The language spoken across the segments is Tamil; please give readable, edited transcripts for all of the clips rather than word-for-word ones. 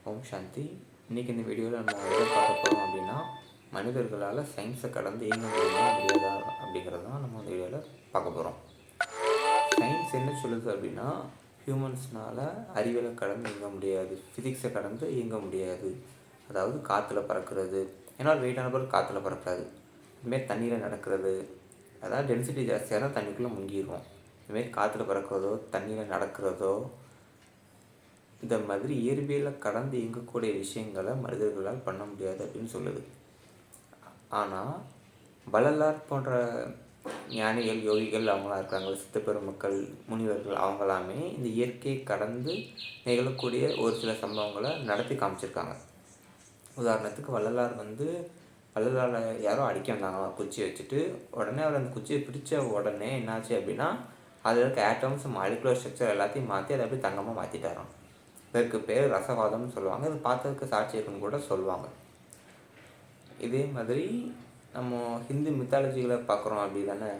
ஓம் சாந்தி. இன்றைக்கி இந்த வீடியோவில் நம்ம எதை பார்க்க போகிறோம் அப்படின்னா, மனிதர்களால் சயின்ஸை கடந்து இயங்க முடியுமா முடியாதா அப்படிங்கிறது தான் நம்ம இந்த வீடியோவில் பார்க்க போகிறோம். சயின்ஸ் என்ன சொல்லுது அப்படின்னா, ஹியூமன்ஸ்னால் அறிவியலை கடந்து இயங்க முடியாது, ஃபிசிக்ஸை கடந்து இயங்க முடியாது. அதாவது காற்றுல பறக்கிறது, ஏன்னா வெயிட்டான பொருள் காற்றுல பறக்காது. இதுமாரி தண்ணியில் நடக்கிறது, அதாவது டென்சிட்டி ஜாஸ்தியாக தான் தண்ணிக்குள்ளே முங்கிடுவோம். இதுமாரி காற்றுல பறக்கிறதோ தண்ணியில் நடக்கிறதோ இந்த மாதிரி இயற்பியலை கடந்து இயங்கக்கூடிய விஷயங்களை மனிதர்களால் பண்ண முடியாது அப்படின்னு சொல்லுது. ஆனால் வள்ளலார் போன்ற ஞானிகள், யோகிகள் அவங்களாம் இருக்காங்க, சித்த பெருமக்கள், முனிவர்கள், அவங்களாமே இந்த இயற்கையை கடந்து நிகழக்கூடிய ஒரு சில சம்பவங்களை நடத்தி காமிச்சிருக்காங்க. உதாரணத்துக்கு வள்ளலாரை யாரோ அடிக்க வந்தாங்க குச்சி வச்சுட்டு, உடனே அவர் அந்த குச்சியை பிடிச்ச உடனே என்னாச்சு அப்படின்னா, அதில் இருக்க ஆட்டம்ஸ், மாலிகுலர் ஸ்ட்ரக்சர் எல்லாத்தையும் மாற்றி அதை அப்படியே தங்கமாக மாற்றிட்டாராம். இதற்கு பேர் ரசவாதம்னு சொல்லுவாங்க. இது பார்த்ததுக்கு சாட்சி இருக்குன்னு கூட சொல்லுவாங்க. இதே மாதிரி நம்ம ஹிந்து மித்தாலஜிகளை பார்க்குறோம் அப்படி தானே.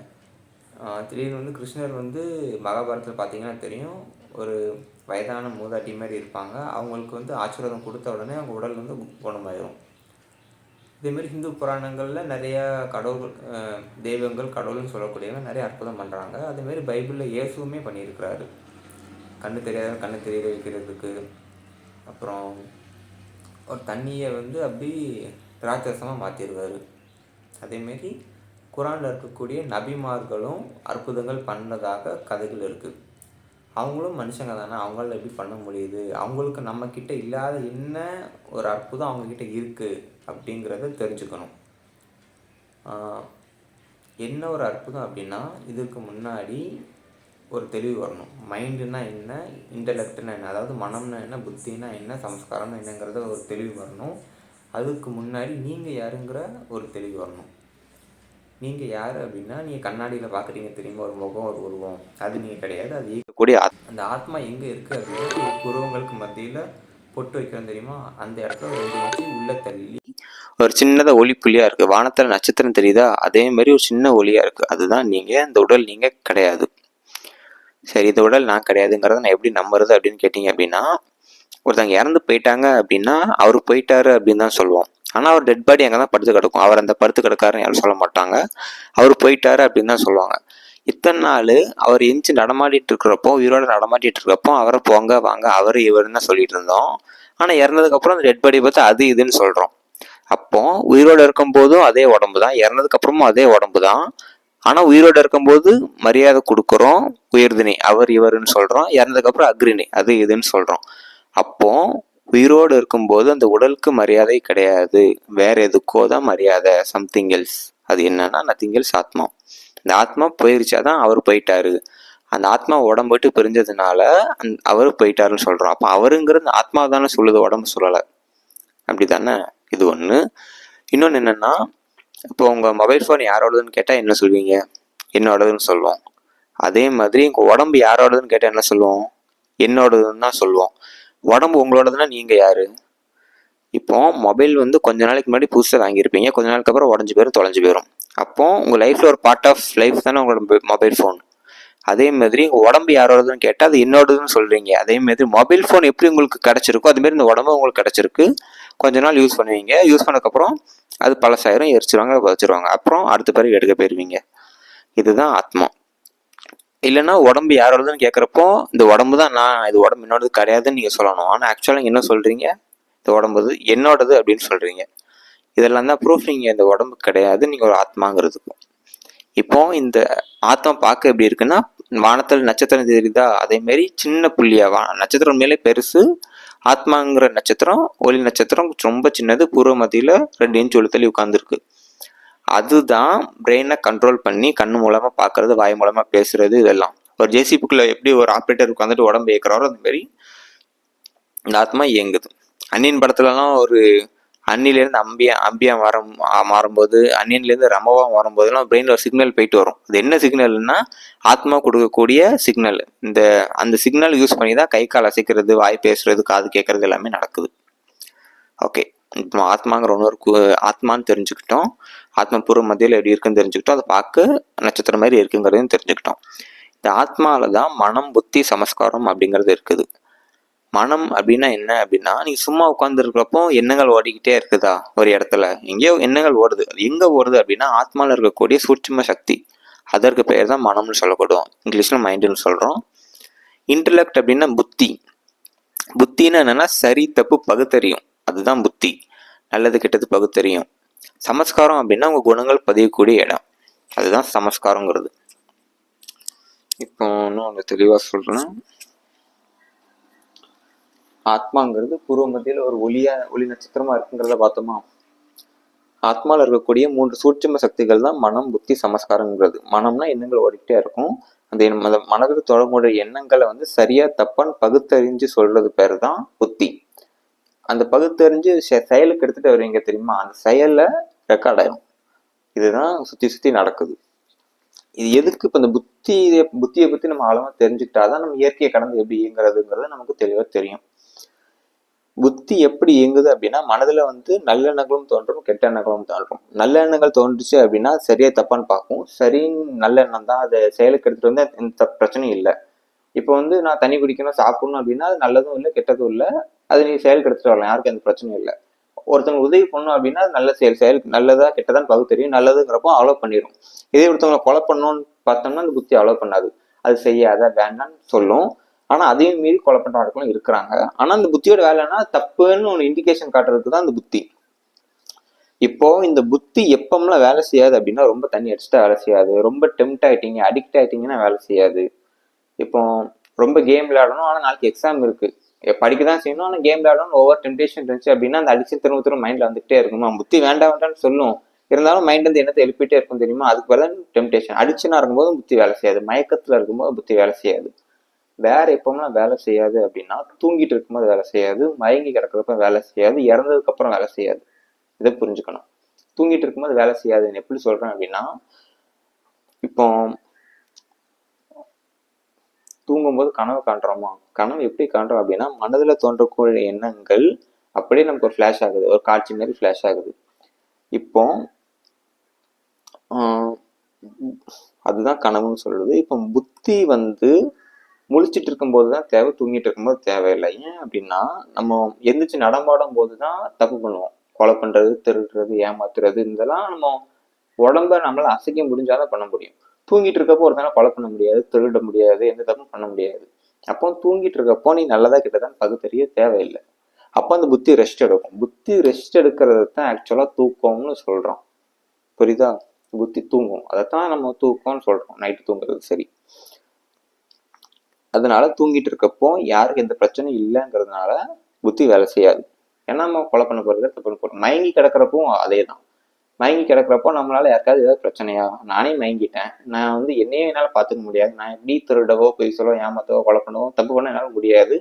திடீர்னு கிருஷ்ணர் மகாபாரதத்தில் பார்த்தீங்கன்னா தெரியும், ஒரு வயதான மூதாட்டி மாதிரி இருப்பாங்க. அவங்களுக்கு ஆசீர்வாதம் கொடுத்த உடனே அவங்க உடல் குணமாயிரும். இதேமாரி ஹிந்து புராணங்களில் நிறையா கடவுள், தெய்வங்கள், கடவுள்னு சொல்லக்கூடியவங்க நிறைய அற்புதம் பண்ணுறாங்க. அதேமாரி பைபிளில் இயேசுவுமே பண்ணியிருக்கிறாரு. கண்ணு தெரியாத கண்ணு தெரிய வைக்கிறதுக்கு, அப்புறம் ஒரு தண்ணியை அப்படி திராட்சரசமாக மாற்றிடுவார். அதேமாரி குரானில் இருக்கக்கூடிய நபிமார்களும் அற்புதங்கள் பண்ணதாக கதைகள் இருக்குது. அவங்களும் மனுஷங்க தானே, அவங்களால எப்படி பண்ண முடியுது, அவங்களுக்கு நம்மக்கிட்ட இல்லாத என்ன ஒரு அற்புதம் அவங்கக்கிட்ட இருக்குது அப்படிங்கிறத தெரிஞ்சுக்கணும். என்ன ஒரு அற்புதம் அப்படின்னா, இதுக்கு முன்னாடி ஒரு தெளிவு வரணும். மைண்டுனா என்ன, இன்டலெக்ட்னா என்ன, அதாவது மனம்னா என்ன, புத்தினா என்ன, சம்ஸ்காரம்னா என்னங்கிறத ஒரு தெளிவு வரணும். அதுக்கு முன்னாடி நீங்கள் யாருங்கிற ஒரு தெளிவு வரணும். நீங்கள் யார் அப்படின்னா, நீங்கள் கண்ணாடியில் பார்க்குறீங்க தெரியுமா, ஒரு முகம், ஒரு உருவம், அது நீங்கள் கிடையாது. அது இயக்கக்கூடிய அந்த ஆத்மா எங்கே இருக்குது அப்படின்னா, உருவங்களுக்கு மத்தியில் பொட்டு வைக்கிறோம் தெரியுமா, அந்த இடத்துல வச்சு உள்ள தள்ளி ஒரு சின்னதாக ஒளி புள்ளியாக இருக்குது. வானத்தில் நட்சத்திரம் தெரியுதா, அதே மாதிரி ஒரு சின்ன ஒளியாக இருக்குது. அதுதான் நீங்கள். இந்த உடல் நீங்கள் கிடையாது. சரி, இந்த உடல் நான் கிடையாதுங்கிறத நான் எப்படி நம்புறது அப்படின்னு கேட்டிங்க அப்படின்னா, ஒருத்தவங்க இறந்து போயிட்டாங்க அப்படின்னா அவர் போயிட்டாரு அப்படின்னு தான் சொல்லுவோம். ஆனால் அவர் டெட் பாடி அங்கே தான் படுத்து கிடக்கும். அவர் அந்த படுத்து கிடக்காருன்னு யாரும் சொல்ல மாட்டாங்க. அவர் போயிட்டாரு அப்படின்னு தான் சொல்லுவாங்க. இத்தனை நாள் அவர் எஞ்சி நடமாடிட்டு இருக்கிறப்போ, உயிரோட நடமாட்டிட்டு இருக்கிறப்போ அவரை போங்க வாங்க அவர் இவருன்னு தான் சொல்லிட்டு இருந்தோம். ஆனால் இறந்ததுக்கப்புறம் அந்த டெட் பாடியை பார்த்து அது இதுன்னு சொல்கிறோம். அப்போ உயிரோடு இருக்கும்போதும் அதே உடம்பு தான், இறந்ததுக்கப்புறமும் அதே உடம்பு தான். ஆனால் உயிரோடு இருக்கும்போது மரியாதை கொடுக்குறோம், உயர்தினி அவர் இவருன்னு சொல்கிறோம். இறந்ததுக்கப்புறம் அக்ரிணி அது இதுன்னு சொல்கிறோம். அப்போ உயிரோடு இருக்கும்போது அந்த உடலுக்கு மரியாதை கிடையாது, வேற எதுக்கோ தான் மரியாதை, சம்திங் எல்ஸ். அது என்னன்னா நத்திங் எல்ஸ், ஆத்மா. இந்த ஆத்மா போயிருச்சாதான் அவர் போயிட்டாரு. அந்த ஆத்மா உடம்பு விட்டு பிரிஞ்சதுனால அவர் போயிட்டாருன்னு சொல்கிறோம். அப்போ அவருங்கிறது ஆத்மா தானே சொல்லுது, உடம்பு சொல்லலை. அப்படி தானே? இது ஒன்று. இன்னொன்று என்னென்னா, இப்போ உங்கள் மொபைல் ஃபோன் யாரோடதுன்னு கேட்டால் என்ன சொல்வீங்க? என்னோடதுன்னு சொல்லுவோம். அதே மாதிரி உங்கள் உடம்பு யாரோடதுன்னு கேட்டால் என்ன சொல்லுவோம்? என்னோடதுன்னு தான் சொல்லுவோம். உடம்பு உங்களோடதுன்னா நீங்கள் யார்? இப்போ மொபைல் கொஞ்ச நாளைக்கு முன்னாடி புதுசாக வாங்கியிருப்பீங்க, கொஞ்ச நாளுக்கு அப்புறம் உடஞ்சி போயிடும், தொலைஞ்சு போயிடும். அப்போ உங்கள் லைஃப்பில் ஒரு பார்ட் ஆஃப் லைஃப் தானே உங்களோட மொபைல் ஃபோன். அதே மாதிரி உங்கள் உடம்பு யாரோடதுன்னு கேட்டால் அது என்னோடதுன்னு சொல்கிறீங்க. அதே மாதிரி மொபைல் ஃபோன் எப்படி உங்களுக்கு கிடச்சிருக்கோ அதுமாரி இந்த உடம்பு உங்களுக்கு கிடச்சிருக்கு. கொஞ்ச நாள் யூஸ் பண்ணுவீங்க, யூஸ் பண்ணதுக்கப்புறம் அது பழசாயிரம், எரிச்சிருவாங்க, வச்சிருவாங்க. அப்புறம் அடுத்த பிறகு எடுக்க போயிருவீங்க. இதுதான் ஆத்மா. இல்லைன்னா உடம்பு யாரோடதுன்னு கேட்குறப்போ இந்த உடம்பு தான் நான், இது உடம்பு என்னோடது கிடையாதுன்னு நீங்கள் சொல்லணும். ஆனால் ஆக்சுவலாக என்ன சொல்கிறீங்க? இந்த உடம்பு என்னோடது அப்படின்னு சொல்கிறீங்க. இதெல்லாம் தான் ப்ரூஃப் நீங்கள் இந்த உடம்பு கிடையாது, நீங்கள் ஒரு ஆத்மாங்கிறதுக்கு. இப்போ இந்த ஆத்மா பார்க்க எப்படி இருக்குன்னா, வானத்தில் நட்சத்திரம் தெரியுதா, அதேமாரி சின்ன புள்ளியா, நட்சத்திரம் மேலே பெருசு, ஆத்மாங்கிற நட்சத்திரம், ஒளி நட்சத்திரம் ரொம்ப சின்னது, பூர்வ மத்தியில் 2 இன்ச் ஒளி உட்காந்துருக்கு. அதுதான் பிரெயினை கண்ட்ரோல் பண்ணி கண்ணு மூலமாக பார்க்கறது, வாய் மூலமாக பேசுறது. இதெல்லாம் ஒரு ஜேசிபிக்குள்ள எப்படி ஒரு ஆப்ரேட்டர் உட்காந்துட்டு உடம்பு இயக்குறாரோ அந்த மாதிரி இந்த ஆத்மா இயங்குது. அன்னியன் படத்துலலாம் ஒரு அன்னிலேருந்து அம்பியா மாறும்போது, அன்னியன்லேருந்து ரமவா வரும்போதெல்லாம் பிரெயினில் ஒரு சிக்னல் போயிட்டு வரும். அது என்ன சிக்னல்னா ஆத்மா கொடுக்கக்கூடிய சிக்னல். அந்த சிக்னல் யூஸ் பண்ணி தான் கை கால் அசைக்கிறது, வாய் பேசுறது, காது கேட்கறது எல்லாமே நடக்குது. ஓகே, இப்போ ஆத்மாங்கிற ஒன்று ஆத்மான்னு தெரிஞ்சுக்கிட்டோம். ஆத்மா பூர்வ மத்தியில் எப்படி இருக்குன்னு தெரிஞ்சுக்கிட்டோம். அதை பார்க்க நட்சத்திரம் மாதிரி இருக்குங்கிறதையும் தெரிஞ்சுக்கிட்டோம். இந்த ஆத்மாவில் தான் மனம், புத்தி, சமஸ்காரம் அப்படிங்கிறது இருக்குது. மனம் அப்படின்னா என்ன அப்படின்னா, நீ சும்மா உட்கார்ந்துருக்கிறப்போ எண்ணங்கள் ஓடிக்கிட்டே இருக்குதா ஒரு இடத்துல, எங்கேயோ எண்ணங்கள் ஓடுது. அது எங்க ஓடுது அப்படின்னா ஆத்மால இருக்கக்கூடிய சூட்சும சக்தி, அதற்கு பெயர் தான் மனம்னு சொல்லக்கூடும். இங்கிலீஷ்ல மைண்டுன்னு சொல்றோம். இன்டலெக்ட் அப்படின்னா புத்தி. புத்தின்னு என்னன்னா சரி தப்பு பகுத்தறியும், அதுதான் புத்தி. நல்லது கெட்டது பகுத்தறியும். சமஸ்காரம் அப்படின்னா உங்க குணங்கள் பதியக்கூடிய இடம், அதுதான் சமஸ்காரங்கிறது. இப்போ இன்னும் தெளிவா சொல்றேன். ஆத்மாங்கிறது பூர்வ மத்தியில ஒரு ஒளி நட்சத்திரமா இருக்குங்கிறத பார்த்தோமா. ஆத்மால இருக்கக்கூடிய 3 சூட்சும சக்திகள் தான் மனம், புத்தி, சமஸ்காரங்கிறது. மனம்னா எண்ணங்கள் ஓடிக்கிட்டே இருக்கும். அந்த மனதில் தொடர்புடைய எண்ணங்களை சரியா தப்பான்னு பகுத்தறிஞ்சு சொல்றது பேர் தான் புத்தி. அந்த பகுத்தறிஞ்சு செயலுக்கு எடுத்துட்டு வருவீங்க தெரியுமா, அந்த செயல்ல ரெக்கார்ட் ஆயிடும். இதுதான் சுத்தி சுத்தி நடக்குது. இது எதுக்கு இப்ப இந்த புத்தியை பத்தி நம்ம ஆழமா தெரிஞ்சுக்கிட்டாதான் நம்ம இயற்கையை கடந்து எப்படி இயங்குறதுங்கிறது நமக்கு தெளிவா தெரியும். புத்தி எப்படி இயங்குது அப்படின்னா, மனதுல நல்ல எண்ணங்களும் தோன்றும், கெட்ட எண்ணங்களும் தோன்றும். நல்ல எண்ணங்கள் தோன்றுச்சு அப்படின்னா சரியா தப்பான்னு பார்க்கும். சரின்னு நல்ல எண்ணம் தான், அதை செயலுக்கு எடுத்துட்டு எந்த பிரச்சனையும் இல்லை. இப்போ நான் தண்ணி குடிக்கணும், சாப்பிடணும் அப்படின்னா அது நல்லதும் இல்லை கெட்டதும் இல்லை, அது நீ செயலுக்கு எடுத்துட்டு வரலாம், யாருக்கும் எந்த பிரச்சனையும் இல்லை. ஒருத்தவங்க உதவி பண்ணணும் அப்படின்னா அது நல்ல செயலுக்கு நல்லதா கெட்டதான்னு பகுத்து தெரியும். நல்லதுங்கிறப்போ அலோ பண்ணிடும். இதே ஒருத்தவங்களை கொலை பண்ணணும்னு பார்த்தோம்னா அந்த புத்தி அலோ பண்ணாது, அது செய்யாத வேண்டான்னு சொல்லும். ஆனா அதையும் மீறி கொலை பண்றவங்களும் இருக்கிறாங்க. ஆனா அந்த புத்தியோட வேலைன்னா தப்புன்னு ஒன்று இண்டிகேஷன் காட்டுறதுக்கு தான் அந்த புத்தி. இப்போ இந்த புத்தி எப்பமெல்லாம் வேலை செய்யாது அப்படின்னா, ரொம்ப தண்ணி அடிச்சுட்டா வேலை செய்யாது, ரொம்ப டெம்ட் ஆயிட்டீங்க அடிக்ட் ஆயிட்டீங்கன்னா வேலை செய்யாது. இப்போ ரொம்ப கேம் விளையாடணும், ஆனா நாளைக்கு எக்ஸாம் இருக்கு, படிக்க தான் செய்யணும், ஆனா கேம் விளையாடணும் ஓவர் டெம்டேஷன் இருந்துச்சு அப்படின்னா அந்த அடிச்சு திரும்ப திரும்ப மைண்ட்ல வந்துகிட்டே இருக்குமா. புத்தி வேண்டாம் வேண்டாம்னு சொல்லும், இருந்தாலும் மைண்ட் என்னத்தை எழுப்பிட்டே இருக்கும் தெரியுமா. அதுக்கு பதில் டெம்டேஷன். அடிச்சுனா இருக்கும்போது புத்தி வேலை செய்யாது, மயக்கத்துல இருக்கும்போது புத்தி வேலை செய்யாது. வேற எப்போம்லாம் வேலை செய்யாது அப்படின்னா, தூங்கிட்டு இருக்கும்போது வேலை செய்யாது, மயங்கி கிடக்கிறப்ப வேலை செய்யாது, இறந்ததுக்கு அப்புறம் வேலை செய்யாது. இதை புரிஞ்சுக்கணும். தூங்கிட்டு இருக்கும்போது வேலை செய்யாதுன்னு எப்படி சொல்றேன் அப்படின்னா, இப்போ தூங்கும்போது கனவு காண்றோமா, கனவு எப்படி காண்றோம் அப்படின்னா மனதுல தோன்றக்கூடிய எண்ணங்கள் அப்படியே நமக்கு ஒரு ஃபிளாஷ் ஆகுது, ஒரு காட்சி மாதிரி ஃபிளாஷ் ஆகுது. இப்போ அதுதான் கனவுன்னு சொல்றது. இப்போ புத்தி முழிச்சிட்டு இருக்கும்போது தான் தேவை, தூங்கிட்டு இருக்கும்போது தேவையில்லை. ஏன் அப்படின்னா நம்ம எந்திரிச்சு நடமாடும் போதுதான் தப்பு பண்ணுவோம். கொலை பண்றது, திருடுறது, ஏமாத்துறது, இதெல்லாம் நம்ம உடம்ப நம்மளால அசைக்க முடிஞ்சாதான் பண்ண முடியும். தூங்கிட்டு இருக்கப்போ ஒருத்தனால கொலை பண்ண முடியாது, திருட முடியாது, எந்த தப்பும் பண்ண முடியாது. அப்போ தூங்கிட்டு இருக்கப்போ நீ நல்லதா கிட்டதான் பகுத்தறிய தேவையில்லை. அப்போ அந்த புத்தி ரெஸ்ட் எடுக்கும். புத்தி ரெஸ்ட் எடுக்கிறது தான் ஆக்சுவலா தூக்கம்னு சொல்றோம். புரியுதா. புத்தி தூங்கும், அதைத்தான் நம்ம தூக்கம்னு சொல்றோம். நைட்டு தூங்குறது சரி. அதனால தூங்கிட்டு இருக்கப்போ யாருக்கு எந்த பிரச்சனையும் இல்லைங்கிறதுனால புத்தி வேலை செய்யாது. ஏன்னா நம்ம கொலை பண்ண போறது, தப்பு பண்ண போறோம். மயங்கி கிடக்கிறப்போ அதே தான். மயங்கி கிடக்கிறப்போ நம்மளால யாருக்காவது ஏதாவது பிரச்சனையா, நானே மயங்கிட்டேன், நான் என்னையே என்னால பாத்துக்க முடியாது, நான் எப்படி திருடவோ பொய் சொல்லவோ ஏமாத்தவோ கொலை பண்ணவோ தப்பு பண்ண என்னால முடியாது.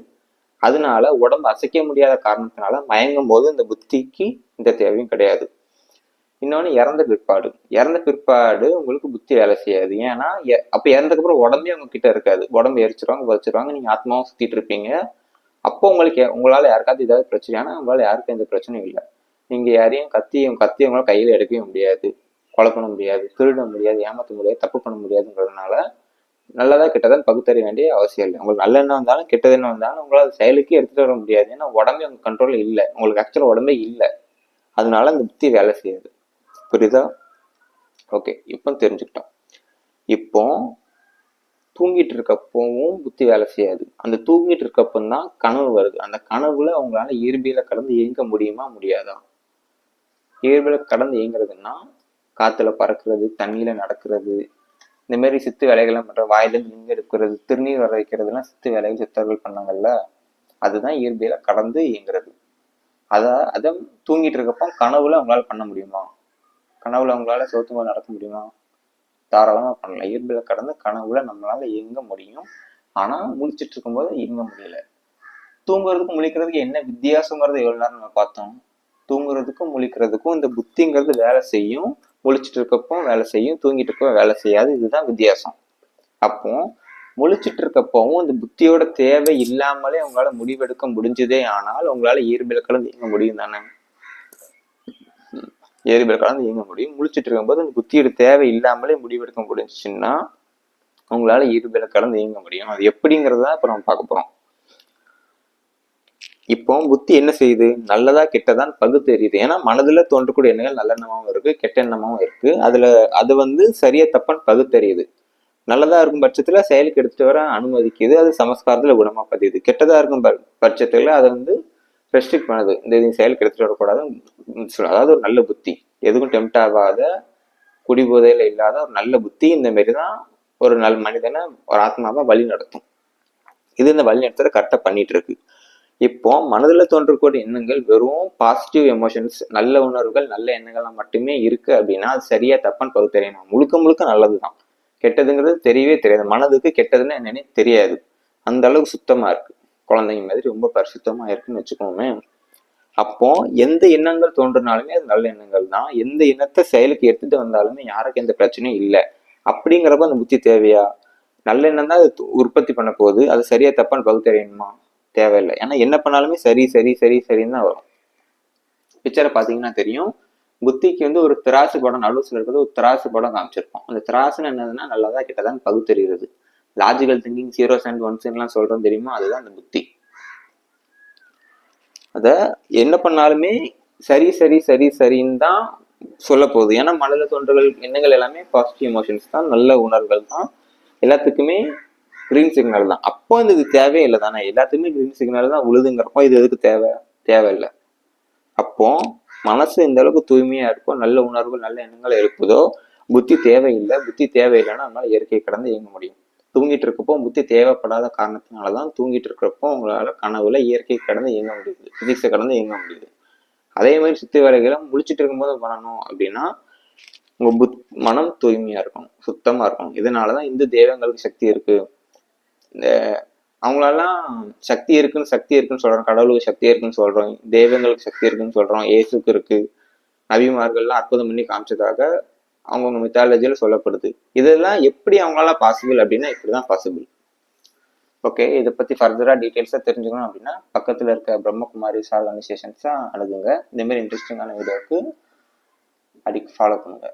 அதனால உடம்பு அசைக்க முடியாத காரணத்தினால மயங்கும் போது இந்த புத்திக்கு இந்த தேவையும் கிடையாது. இன்னொன்னு இறந்த பிற்பாடு உங்களுக்கு புத்தி வேலை செய்யாது. ஏன்னா அப்ப இறந்ததுக்கு அப்புறம் உடம்பே உங்க கிட்ட இருக்காது, உடம்பு எரிச்சிருவாங்க, வச்சிருவாங்க, நீங்க ஆத்மாவும் சுத்திட்டு இருப்பீங்க. அப்போ உங்களால யாருக்காவது ஏதாவது பிரச்சனை, ஆனா உங்களால யாருக்கும் எந்த பிரச்சனையும் இல்லை. நீங்க யாரையும் கத்தி உங்களால கையில எடுக்கவே முடியாது, கொலை பண்ண முடியாது, திருட முடியாது, ஏமாத்த முடியாது, தப்பு பண்ண முடியாதுங்கிறதுனால நல்லதா கெட்டதான் பகுத்தறிய வேண்டிய அவசியம் இல்லை. உங்களுக்கு நல்ல எண்ணம் வந்தாலும் கெட்டது எண்ணம் வந்தாலும் உங்களால செயலுக்கு எடுத்துட்டு வர முடியாது. ஏன்னா உடம்பே உங்க கண்ட்ரோல்ல இல்லை, உங்களுக்கு ஆக்சுவலா உடம்பே இல்லை. அதனால அந்த புத்தி வேலை செய்யாது. புரியுதா. ஓகே, இப்போ தெரிஞ்சுக்கிட்டோம். இப்போ தூங்கிட்டு இருக்கப்பவும் புத்தி வேலை செய்யாது. அந்த தூங்கிட்டு இருக்கப்பந்தான் கனவு வருது. அந்த கனவுல அவங்களால இயற்பியலை கடந்து இயங்க முடியுமா முடியாதா. இயற்பியலை கடந்து இயங்குறதுன்னா காத்துல பறக்கிறது, தண்ணியில நடக்கிறது, இந்த மாதிரி சித்து வேலைகள்லாம் பண்ற, வாயிலிருந்து லிங்க எடுக்கிறது, திருநீர் வர வைக்கிறதுலாம் சித்து வேலைகள் சித்தர்கள் பண்ணாங்கல்ல, அதுதான் இயற்பியலை கடந்து இயங்குறது. அதை தூங்கிட்டு இருக்கப்போ கனவுல அவங்களால பண்ண முடியுமா, கனவுல அவங்களால சோத்துமா நடக்க முடியுமா, தாராளமா பண்ணலாம். இயற்பியலை கடந்து கனவுல நம்மளால இயங்க முடியும். ஆனா முழிச்சிட்டு இருக்கும்போது இயங்க முடியல. தூங்குறதுக்கும் முழிக்கிறதுக்கு என்ன வித்தியாசங்கிறது எவ்வளவு நேரம் நம்ம பார்த்தோம். தூங்குறதுக்கும் முழிக்கிறதுக்கும் இந்த புத்திங்கிறது வேலை செய்யும், முழிச்சிட்டு இருக்கப்போ வேலை செய்யும், தூங்கிட்டு இருக்கப்போ வேலை செய்யாது. இதுதான் வித்தியாசம். அப்போ முழிச்சிட்டு இருக்கப்பவும் இந்த புத்தியோட தேவை இல்லாமலே உங்களால முடிவெடுக்க முடிஞ்சதே ஆனால் உங்களால இயற்பியல் கலந்து இயங்க முடியும் தானே. இயற்பியல் கலந்து இயங்க முடியும். முழிச்சிட்டு இருக்கும்போது அந்த புத்தியோட தேவை இல்லாமலே முடிவெடுக்க முடிஞ்சுச்சுன்னா உங்களால இயற்பியல் கலந்து இயங்க முடியும். அது எப்படிங்கிறத இப்ப நம்ம பார்க்க போறோம். இப்போ புத்தி என்ன செய்யுது? நல்லதா கெட்டதான் பகுத்தறியுது. ஏன்னா மனதுல தோன்றக்கூடிய எண்ணங்கள் நல்ல எண்ணமாவும் இருக்கு, கெட்ட எண்ணமாவும் இருக்கு. அது சரியா தப்பான்னு பகுத்தறியுது. நல்லதா இருக்கும் பட்சத்துல செயலுக்கு எடுத்துட்டு வர அனுமதிக்குது. அது சமஸ்காரத்துல குணமா பதியுது. கெட்டதா இருக்கும் பட்சத்துல அதை ரெஸ்ட்ரிக்ட் பண்ணுது. இந்த செயலுக்கு எடுத்துட்டு வரக்கூடாது. அதாவது ஒரு நல்ல புத்தி, எதுக்கும் டெம்ட் ஆகாத, குடிபோதையில இல்லாத ஒரு நல்ல புத்தி இந்த மாரிதான் ஒரு நல்ல மனிதனை, ஒரு ஆத்மாவை வழி நடத்தும். இது இந்த வழி நடத்துறத கரெக்டா பண்ணிட்டு இருக்கு. இப்போ மனதுல தோன்றக்கூடிய எண்ணங்கள் வெறும் பாசிட்டிவ் எமோஷன்ஸ், நல்ல உணர்வுகள், நல்ல எண்ணங்கள்லாம் மட்டுமே இருக்கு அப்படின்னா அது சரியா தப்பான்னு பகுத்தறியணும். முழுக்க முழுக்க நல்லதுதான். கெட்டதுங்கிறது தெரியவே தெரியாது. மனதுக்கு கெட்டதுன்னு என்னன்னே தெரியாது. அந்த அளவுக்கு சுத்தமா இருக்கு. குழந்தைங்க மாதிரி ரொம்ப பரிசுத்தமா இருக்குன்னு வச்சுக்கோமே. அப்போ எந்த எண்ணங்கள் தோன்றினாலுமே அது நல்ல எண்ணங்கள் தான். எந்த எண்ணத்தை செயலுக்கு எடுத்துட்டு வந்தாலுமே யாருக்கு எந்த பிரச்சனையும் இல்லை. அப்படிங்கிறப்ப அந்த புத்தி தேவையா? நல்ல எண்ணம் தான் அது உற்பத்தி பண்ண போகுது. அது சரியா தப்பான்னு பகுத்தறியணுமா? தேவையில்லை. ஏன்னா என்ன பண்ணாலுமே சரி சரி சரி சரின்னு தான் வரும். பிக்சரை பாத்தீங்கன்னா தெரியும். புத்திக்கு ஒரு திராசு படம் நடுவுல இருக்கிறது ஒரு திராசு படம் காமிச்சிருப்போம். அந்த திராசுன்னு என்னதுன்னா நல்லதா கிட்டதான் பகுத்தறிகிறது. Logical thinking 0s and 1s எல்லாம் சொல்றோம் தெரியுமா? அதுதான் அந்த புத்தி. அத என்ன பண்ணாலுமே சரி சரி சரி சரின்னு தான் சொல்ல போகுது. ஏன்னா மனதில் தோன்றல் எண்ணங்கள் எல்லாமே பாசிட்டிவ் எமோஷன்ஸ் தான், நல்ல உணர்வுகள் தான், எல்லாத்துக்குமே கிரீன் சிக்னல் தான். அப்போ இது தேவையில்லை தானே, எல்லாத்துக்குமே கிரீன் சிக்னல் தான் உழுதுங்கிறப்போ இது எதுக்கு தேவையில்லை. அப்போ மனசு இந்த அளவுக்கு தூய்மையா இருக்கோ, நல்ல உணர்வுகள் நல்ல எண்ணங்கள் இருக்குதோ புத்தி தேவையில்லை. புத்தி தேவையில்லைன்னா நம்மளால இயற்கை கடந்து இயங்க முடியும். தூங்கிட்டு இருக்கப்போ புத்தி தேவைப்படாத காரணத்தினாலதான் தூங்கிட்டு இருக்கிறப்போ உங்களால கனவுல இயற்கை கடந்து இயங்க முடியுது, பிசிக்ஸை கடந்து இயங்க முடியுது. அதே மாதிரி சுத்தி வேலைகளை முழிச்சிட்டு இருக்கும்போது பண்ணணும் அப்படின்னா உங்க மனம் தூய்மையா இருக்கணும், சுத்தமா இருக்கணும். இதனாலதான் இந்த தெய்வங்களுக்கு சக்தி இருக்கு. இந்த அவங்களெல்லாம் சக்தி இருக்குன்னு சொல்றோம், கடவுளுக்கு சக்தி இருக்குன்னு சொல்றோம், தெய்வங்களுக்கு சக்தி இருக்குன்னு சொல்றோம், இயேசுக்கு இருக்கு, நபிமார்கள்லாம் அற்புதம் பண்ணி காமிச்சதாக அவங்கவுங்க மித்தாலஜியில சொல்லப்படுது. இதெல்லாம் எப்படி அவங்களால பாசிபிள் அப்படின்னா இப்படிதான் பாசிபிள். ஓகே, இதை பத்தி ஃபர்தரா டீட்டெயில்ஸா தெரிஞ்சுக்கணும் அப்படின்னா பக்கத்துல இருக்க பிரம்மகுமாரிஸ் ஆர்கனைசேஷன்ஸா அணுகுங்க. இந்த மாதிரி இன்ட்ரெஸ்டிங்கான வீடியோவுக்கு ஃபாலோ பண்ணுங்க.